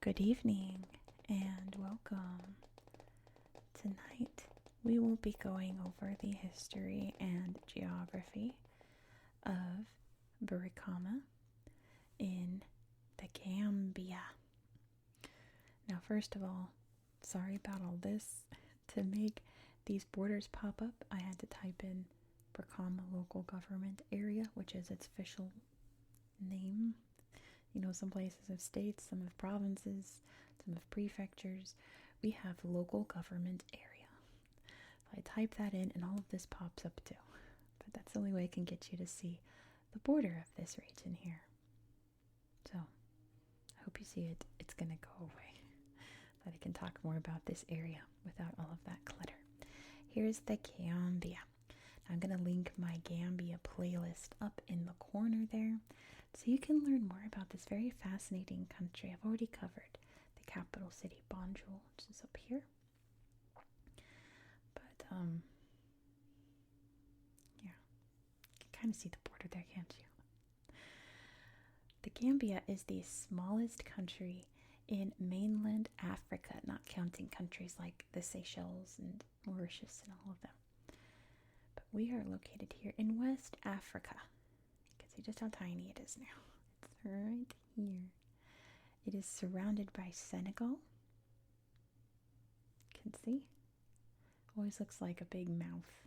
Good evening and welcome. Tonight we will be going over the history and geography of Brikama in the Gambia. Now, first of all, sorry about all this. To make these borders pop up, I had to type in Brikama Local Government Area, which is its official name. Some places have states, some have provinces, some have prefectures. We have local government area. So I type that in and all of this pops up too. But that's the only way I can get you to see the border of this region here. So I hope you see it. It's going to go away. So I can talk more about this area without all of that clutter. Here's the Gambia. I'm going to link my Gambia playlist up in the corner there so you can learn more about this very fascinating country. I've already covered the capital city, Banjul, which is up here. But, yeah, you can kind of see the border there, can't you? The Gambia is the smallest country in mainland Africa, not counting countries like the Seychelles and Mauritius and all of them. But we are located here in West Africa. You can see just how tiny it is now. It's right here. It is surrounded by Senegal. You can see. Always looks like a big mouth.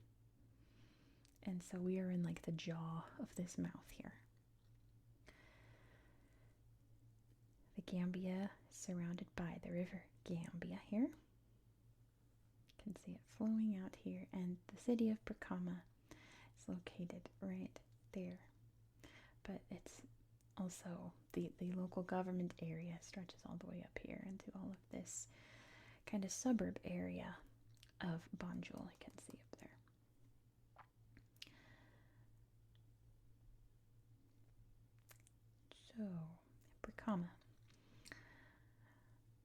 And so we are in like the jaw of this mouth here. The Gambia is surrounded by the river Gambia here. You can see it flowing out here, and the city of Brikama is located right there. But it's also the local government area stretches all the way up here into all of this kind of suburb area of Banjul. You can see up there. So, Brikama.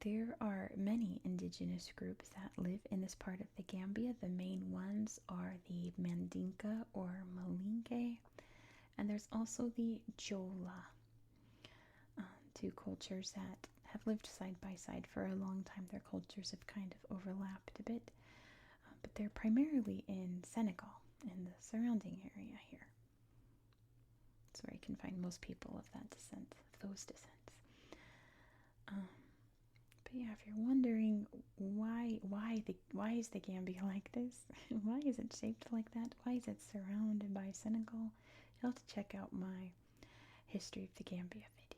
There are many indigenous groups that live in this part of the Gambia. The main ones are the Mandinka or Malinke, and there's also the Jola, two cultures that have lived side by side for a long time. Their cultures have kind of overlapped a bit, but they're primarily in Senegal, in the surrounding area here. That's where you can find most people of that descent, of those descents. But yeah, if you're wondering why is the Gambia like this? Why is it shaped like that? Why is it surrounded by Senegal? You'll have to check out my History of the Gambia video.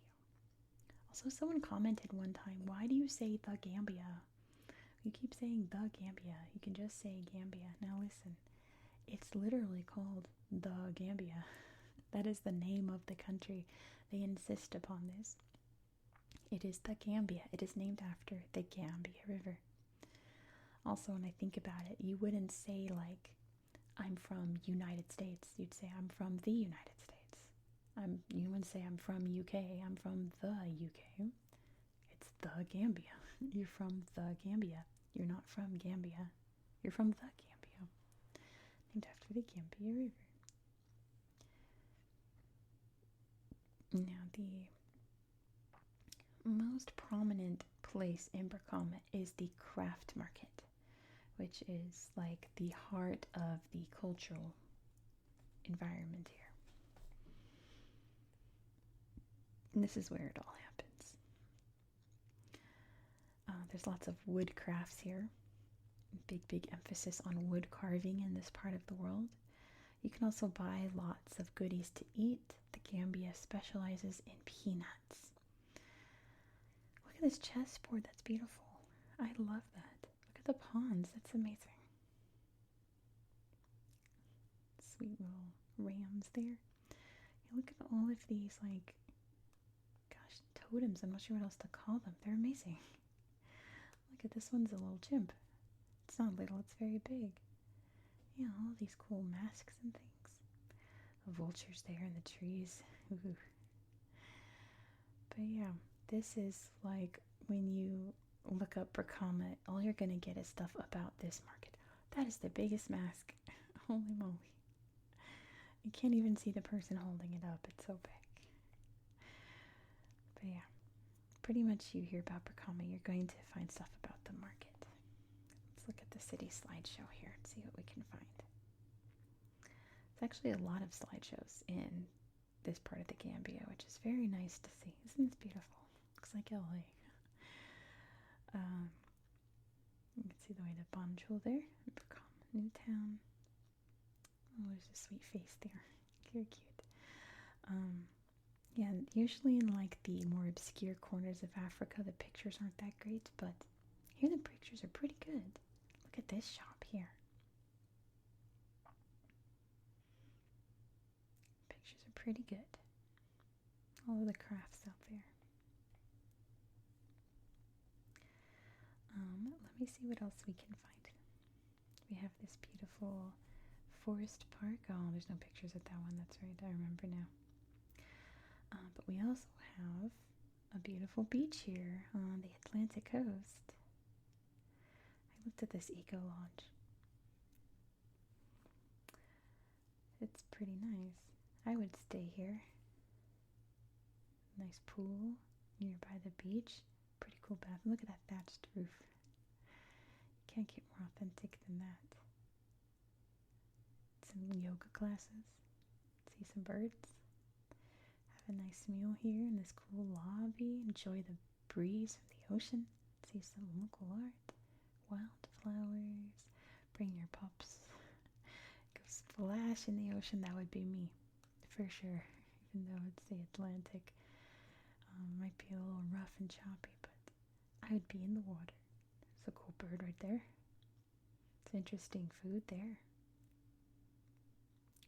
Also, someone commented one time, why do you say the Gambia? You keep saying the Gambia. You can just say Gambia. Now listen, it's literally called the Gambia. That is the name of the country. They insist upon this. It is the Gambia. It is named after the Gambia River. Also, when I think about it, you wouldn't say like, I'm from United States. You'd say, I'm from the United States. You wouldn't say, I'm from UK. I'm from the UK. It's the Gambia. You're from the Gambia. You're not from Gambia. You're from the Gambia. Named after the Gambia River. Now, the most prominent place in Brikama is the craft market, which is like the heart of the cultural environment here. And this is where it all happens. There's lots of wood crafts here. Big emphasis on wood carving in this part of the world. You can also buy lots of goodies to eat. The Gambia specializes in peanuts. Look at this chessboard, that's beautiful. I love that. Look at the pawns, that's amazing. Sweet little rams there. Yeah, look at all of these, like, gosh, totems. I'm not sure what else to call them. They're amazing. Look at this one's a little chimp. It's not little, it's very big. Yeah, all these cool masks and things. The vultures there in the trees. Ooh. But yeah, this is like when you look up Brikama, all you're going to get is stuff about this market. That is the biggest mask. Holy moly. You can't even see the person holding it up. It's so big. But yeah, pretty much you hear about Brikama, you're going to find stuff about the market. Let's look at the city slideshow here and see what we can find. There's actually a lot of slideshows in this part of the Gambia, which is very nice to see. Isn't this beautiful? Looks like LA. You can see the way to Banjul there. Brikama, Newtown. Oh, there's a sweet face there. Very cute. Yeah, usually in like the more obscure corners of Africa, the pictures aren't that great, but here the pictures are pretty good. Look at this shop here. Pictures are pretty good. All of the crafts out there. Let me see what else we can find. We have this beautiful forest park. Oh, there's no pictures of that one. That's right. I remember now. But we also have a beautiful beach here on the Atlantic coast. I looked at this eco lodge. It's pretty nice. I would stay here. Nice pool nearby the beach. Pretty cool bathroom. Look at that thatched roof. You can't get more authentic than that. Some yoga classes. See some birds. Have a nice meal here in this cool lobby. Enjoy the breeze from the ocean. See some local art. Wildflowers. Bring your pups. Go splash in the ocean. That would be me. For sure. Even though it's the Atlantic. Might be a little rough and choppy, but I would be in the water. There's a cool bird right there. It's interesting food there.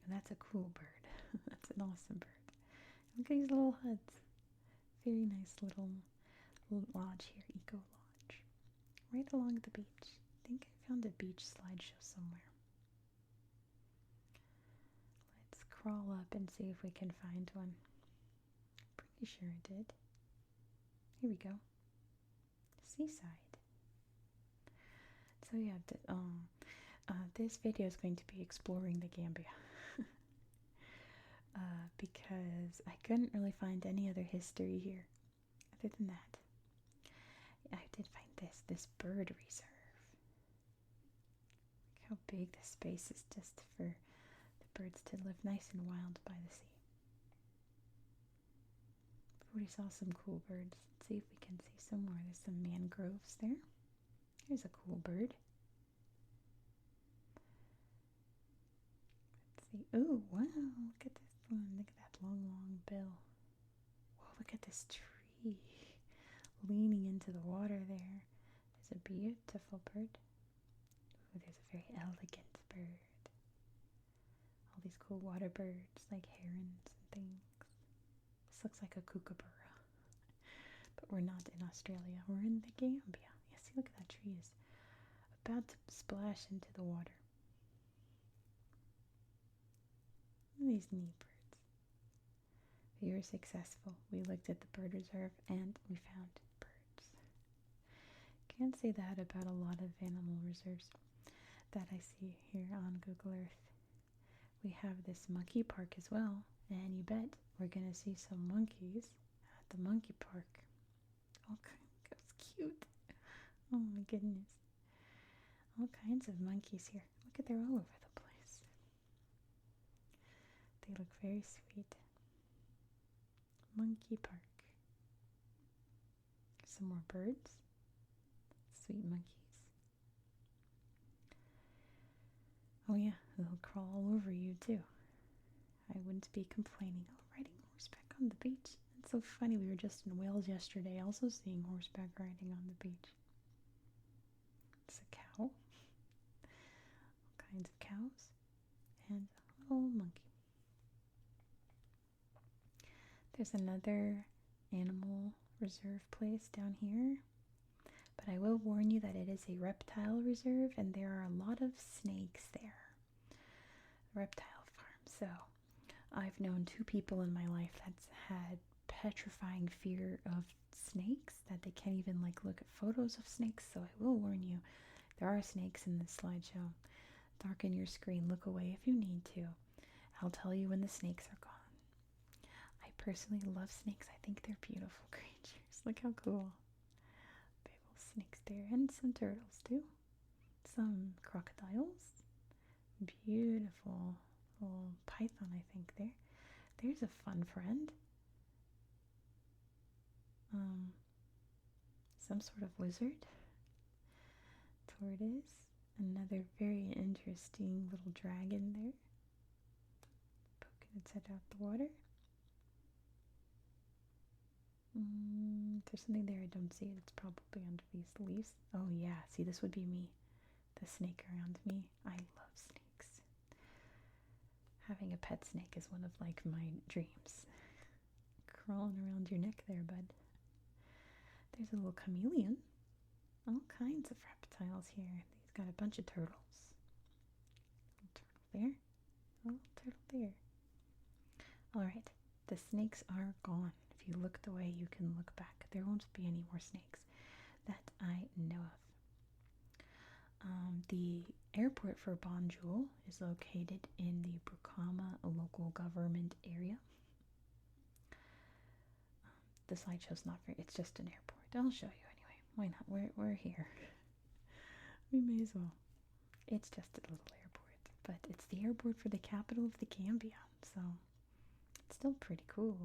And that's a cool bird. That's an awesome bird. Look at these little huts. Very nice little lodge here, eco lodge. Right along the beach. I think I found a beach slideshow somewhere. Let's crawl up and see if we can find one. Pretty sure I did. Here we go. Seaside. So yeah, this video is going to be exploring the Gambia. Because I couldn't really find any other history here. Other than that, I did find this bird reserve. Look how big the space is just for the birds to live nice and wild by the sea. We saw some cool birds. Let's see if we can see some more. There's some mangroves there. Here's a cool bird. Let's see. Oh, wow. Look at this one. Look at that long bill. Whoa, look at this tree leaning into the water there. There's a beautiful bird. Oh, there's a very elegant bird. All these cool water birds like herons and things. This looks like a kookaburra. But we're not in Australia. We're in the Gambia. Yeah, see, look at that tree is about to splash into the water. These neat birds. We were successful. We looked at the bird reserve and we found birds. Can't say that about a lot of animal reserves that I see here on Google Earth. We have this monkey park as well, and you bet we're gonna see some monkeys at the monkey park. Oh, that's cute. Oh my goodness. All kinds of monkeys here. Look at, they're all over the place. They look very sweet. Monkey park. Some more birds. Sweet monkeys. Oh yeah, they'll crawl all over you too. I wouldn't be complaining. Oh, riding horseback on the beach. It's so funny. We were just in Wales yesterday, also seeing horseback riding on the beach. It's a cow. All kinds of cows. And a little monkey. There's another animal reserve place down here. But I will warn you that it is a reptile reserve and there are a lot of snakes there. Reptile farm. So I've known 2 people in my life that's had petrifying fear of snakes, that they can't even look at photos of snakes. So I will warn you, there are snakes in this slideshow. Darken your screen, look away if you need to. I'll tell you when the snakes are gone. I personally love snakes. I think they're beautiful creatures. Look how cool. Big old snakes there, and some turtles too. Some crocodiles. Beautiful little python, I think there. There's a fun friend. Some sort of lizard. Tortoise. Another very interesting little dragon there. Poking its head out the water. There's something there I don't see. It's probably under these leaves. Oh yeah, see, this would be me. The snake around me. I love snakes. Having a pet snake is one of like my dreams. Crawling around your neck there, bud. There's a little chameleon. All kinds of reptiles here. He's got a bunch of turtles. Little turtle there. Little turtle there. Alright, the snakes are gone. If you look the way you can look back, there won't be any more snakes that I know of. The airport for Banjul is located in the Brikama local government area. The slideshow's not very, it's just an airport. I'll show you anyway. Why not? We're here. We may as well. It's just a little airport, but it's the airport for the capital of the Gambia, so it's still pretty cool.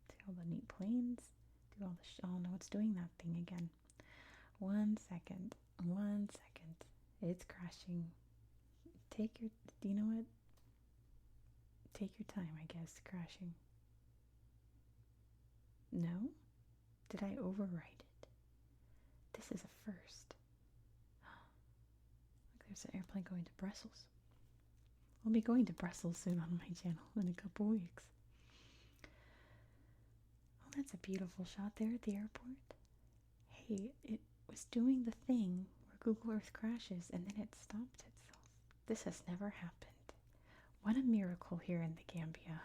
See all the neat planes. Do all the oh no, it's doing that thing again. 1 second. 1 second. It's crashing. Take your, you know what? Take your time, I guess, crashing. No? Did I overwrite it? This is a first. Look, there's an airplane going to Brussels. We'll be going to Brussels soon on my channel in a couple weeks. Oh, that's a beautiful shot there at the airport. Hey, it was doing the thing where Google Earth crashes and then it stopped itself. This has never happened. What a miracle here in the Gambia.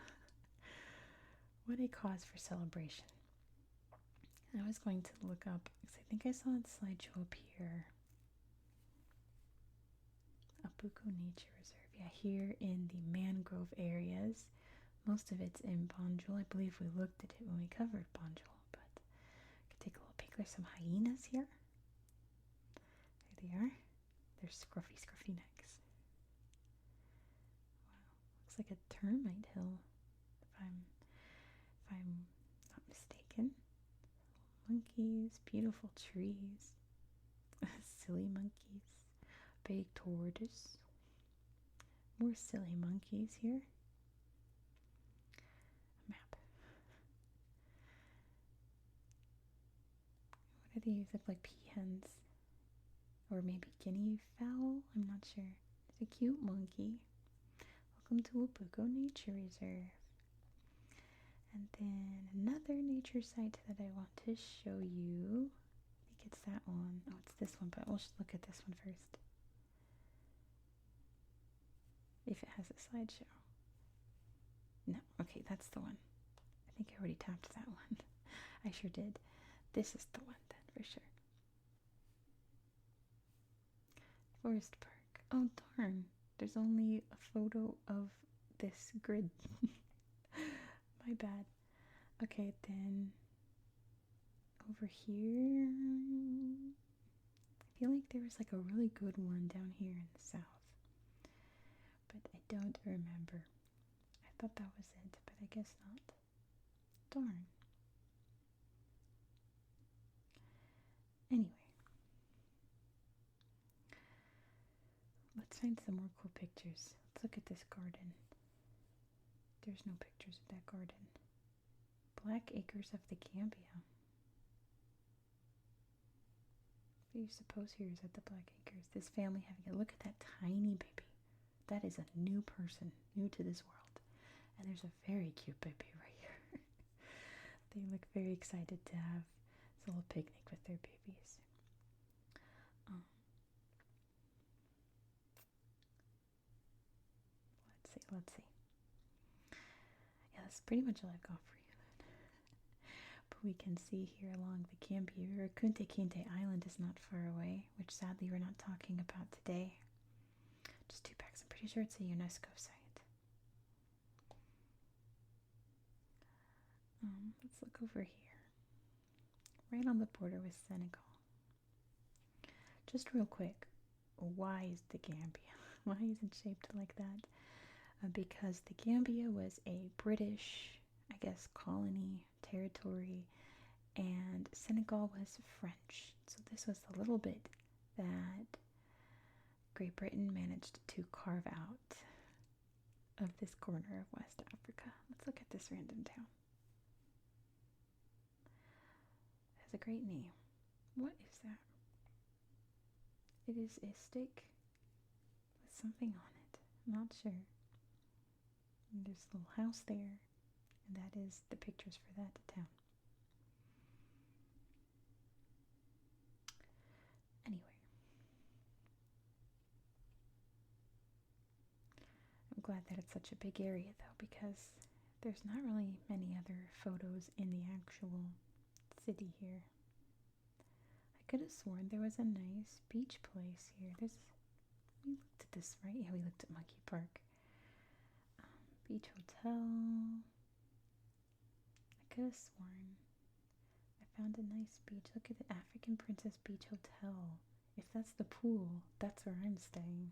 What a cause for celebration. I was going to look up, because I think I saw a slideshow up here. Apuko Nature Reserve. Yeah, here in the mangrove areas. Most of it's in Banjul. I believe we looked at it when we covered Banjul, but I could take a little peek. There's some hyenas here. There they are. They're scruffy, scruffy necks. Wow, looks like a termite hill, if I'm not mistaken. Monkeys, beautiful trees, silly monkeys, big tortoise, more silly monkeys here. A map. What are these? Look like peahens, or maybe guinea fowl. I'm not sure. It's a cute monkey. Welcome to Apuko Nature Reserve. And then another nature site that I want to show you. I think it's that one. Oh, it's this one, but we'll just look at this one first. If it has a slideshow. No, okay, that's the one. I think I already tapped that one. I sure did. This is the one then, for sure. Forest Park. Oh, darn. There's only a photo of this grid. My bad. Okay, then over here, I feel like there was like a really good one down here in the south, but I don't remember. I thought that was it, but I guess not. Darn. Anyway, let's find some more cool pictures. Let's look at this garden. There's no pictures of that garden. Black Acres of the Gambia. What do you suppose here is at the Black Acres? This family having a look at that tiny baby. That is a new person, new to this world. And there's a very cute baby right here. They look very excited to have this little picnic with their babies. Let's see. Yeah, that's pretty much all I've got for you then. But we can see here along the Gambia River, Kunte Kinte Island is not far away, which sadly we're not talking about today. Just 2 packs. I'm pretty sure it's a UNESCO site. Let's look over here. right on the border with Senegal. Just real quick, why is the Gambia? Why is it shaped like that? Because the Gambia was a British, I guess, colony, territory, and Senegal was French. So this was the little bit that Great Britain managed to carve out of this corner of West Africa. Let's look at this random town. It has a great name. What is that? It is a stick with something on it. I'm not sure. And there's a little house there, and that is the pictures for that town. Anyway, I'm glad that it's such a big area though, because there's not really many other photos in the actual city here. I could have sworn there was a nice beach place here. We looked at this, right? Yeah, we looked at Monkey Park. Beach Hotel. I could have sworn I found a nice beach. Look at the African Princess Beach Hotel. If that's the pool, that's where I'm staying.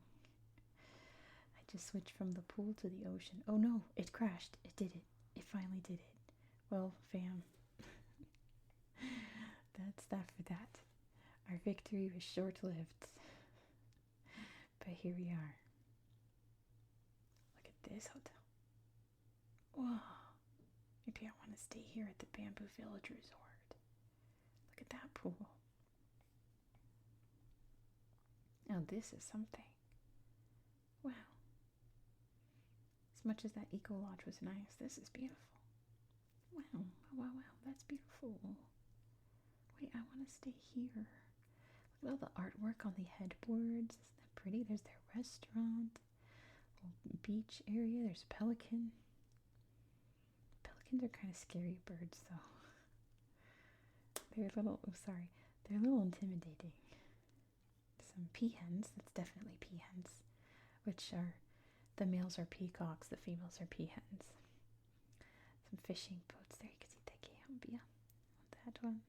I just switched from the pool to the ocean. Oh no, it crashed. It did it. It finally did it. Well, fam. That's that for that. Our victory was short-lived. But here we are. Look at this hotel. Whoa. Maybe I want to stay here at the Bamboo Village Resort. Look at that pool. Now this is something. Wow. As much as that Eco Lodge was nice, this is beautiful. Wow, wow, wow, that's beautiful. Wait, I want to stay here. Look at all the artwork on the headboards. Isn't that pretty? There's their restaurant. Little beach area. There's a pelican. Pelicans are kind of scary birds, though. They're a little, they're a little intimidating. Some peahens, that's definitely peahens, which are, the males are peacocks, the females are peahens. Some fishing boats there, you can see the Gambia on that one.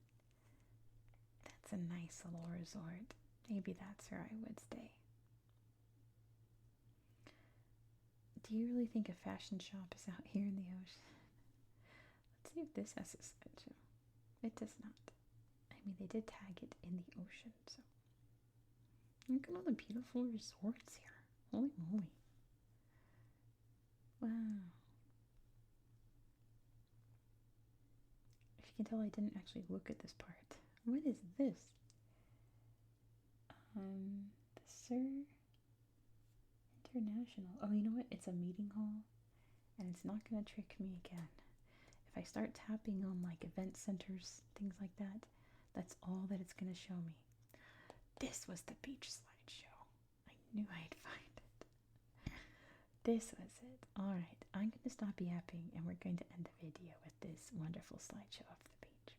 That's a nice little resort. Maybe that's where I would stay. Do you really think a fashion shop is out here in the ocean? Let's see if this has a slideshow. It does not. I mean, they did tag it in the ocean, so. Look at all the beautiful resorts here. Holy moly. Wow. If you can tell, I didn't actually look at this part. What is this? The Sir International. Oh, you know what? It's a meeting hall, and it's not going to trick me again. If I start tapping on like event centers, things like that, that's all that it's going to show me. This was the beach slideshow. I knew I'd find it. This was it. Alright, I'm going to stop yapping and we're going to end the video with this wonderful slideshow of the beach.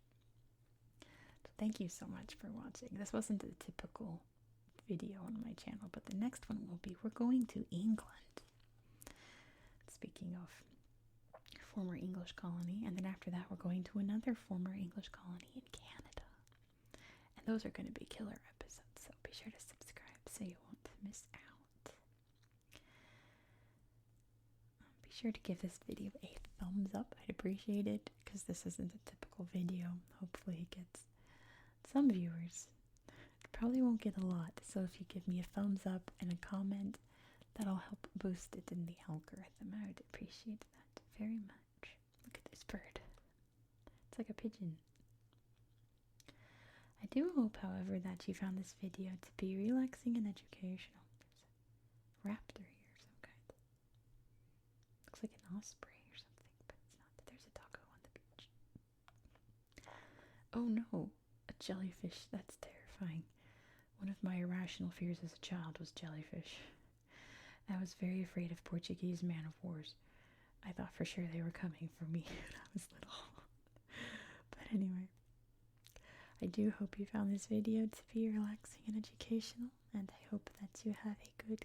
So thank you so much for watching. This wasn't a typical video on my channel, but the next one will be, we're going to England. Speaking of former English colony, and then after that we're going to another former English colony in Canada. And those are going to be killer episodes, so be sure to subscribe so you won't miss out. Be sure to give this video a thumbs up. I'd appreciate it, because this isn't a typical video. Hopefully it gets some viewers. It probably won't get a lot, so if you give me a thumbs up and a comment, that'll help boost it in the algorithm. I would appreciate that very much. Look at this bird. It's like a pigeon. I do hope, however, that you found this video to be relaxing and educational. There's a raptor here of some kind. Looks like an osprey or something, but it's not. There's a doggo on the beach. Oh no, a jellyfish. That's terrifying. One of my irrational fears as a child was jellyfish. I was very afraid of Portuguese man-of-wars. I thought for sure they were coming for me when I was little. But anyway, I do hope you found this video to be relaxing and educational, and I hope that you have a good